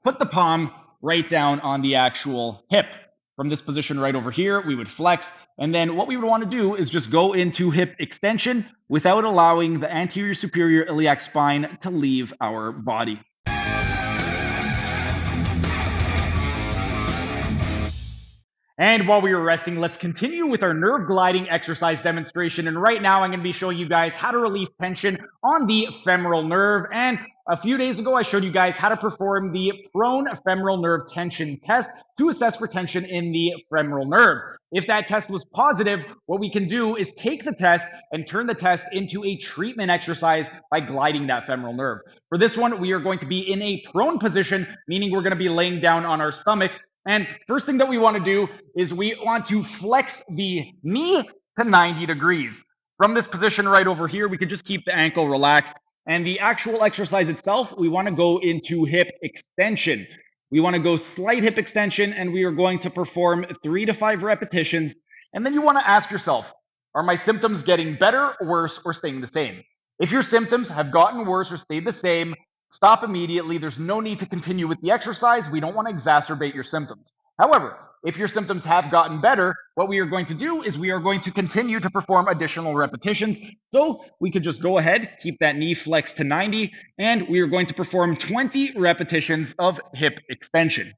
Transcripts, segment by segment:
put the palm right down on the actual hip. From this position right over here, we would flex. And then what we would want to do is just go into hip extension without allowing the anterior superior iliac spine to leave our body. And while we were resting, let's continue with our nerve gliding exercise demonstration. And right now, I'm going to be showing you guys how to release tension on the femoral nerve. And a few days ago, I showed you guys how to perform the prone femoral nerve tension test to assess for tension in the femoral nerve. If that test was positive, what we can do is take the test and turn the test into a treatment exercise by gliding that femoral nerve. For this one, we are going to be in a prone position, meaning we're going to be laying down on our stomach. And first thing that we want to do is we want to flex the knee to 90 degrees. From this position right over here, we could just keep the ankle relaxed. And the actual exercise itself, we want to go into hip extension. We want to go slight hip extension, and we are going to perform 3 to 5 repetitions. And then you want to ask yourself, are my symptoms getting better, worse, or staying the same? If your symptoms have gotten worse or stayed the same, stop immediately. There's no need to continue with the exercise. We don't want to exacerbate your symptoms. However, if your symptoms have gotten better, what we are going to do is we are going to continue to perform additional repetitions. So we could just go ahead, keep that knee flexed to 90, and we are going to perform 20 repetitions of hip extension.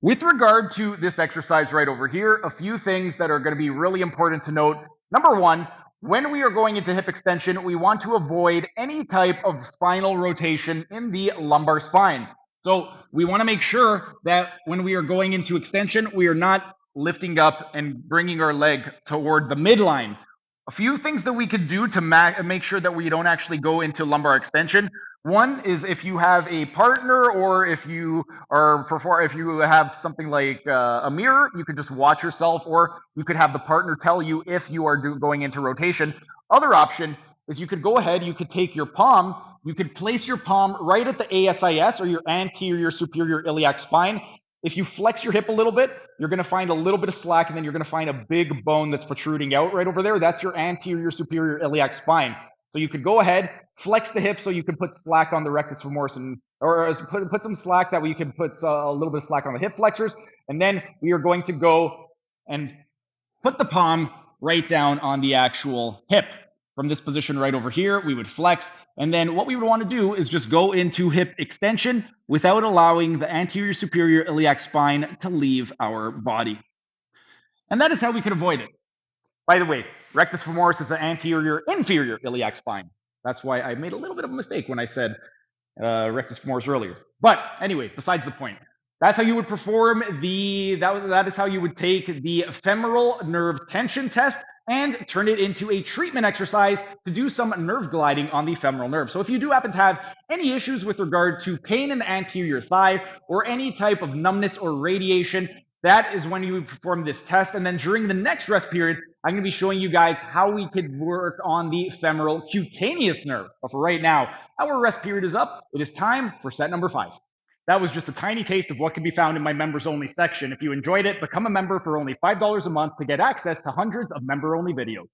With regard to this exercise right over here, a few things that are going to be really important to note. Number one, when we are going into hip extension, we want to avoid any type of spinal rotation in the lumbar spine. So we want to make sure that when we are going into extension, we are not lifting up and bringing our leg toward the midline. A few things that we could do to make sure that we don't actually go into lumbar extension. One is if you have a partner, or if you have something like a mirror, you could just watch yourself, or you could have the partner tell you if you are going into rotation. Other option is you could go ahead, you could take your palm, you could place your palm right at the ASIS, or your anterior superior iliac spine. If you flex your hip a little bit, you're going to find a little bit of slack, and then you're going to find a big bone that's protruding out right over there. That's your anterior superior iliac spine. So you could go ahead, flex the hip so you can put slack on the rectus femoris, or put some slack, that way you can put a little bit of slack on the hip flexors. And then we are going to go and put the palm right down on the actual hip. From this position right over here, we would flex. And then what we would want to do is just go into hip extension without allowing the anterior superior iliac spine to leave our body. And that is how we could avoid it. By the way, rectus femoris is the anterior inferior iliac spine. That's why I made a little bit of a mistake when I said rectus femoris earlier. But anyway, besides the point. That's how you would perform that is how you would take the femoral nerve tension test and turn it into a treatment exercise to do some nerve gliding on the femoral nerve. So if you do happen to have any issues with regard to pain in the anterior thigh, or any type of numbness or radiation, that is when you would perform this test. And then during the next rest period, I'm going to be showing you guys how we could work on the femoral cutaneous nerve. But for right now, our rest period is up. It is time for set number 5. That was just a tiny taste of what can be found in my members only section. If you enjoyed it, become a member for only $5 a month to get access to hundreds of member only videos.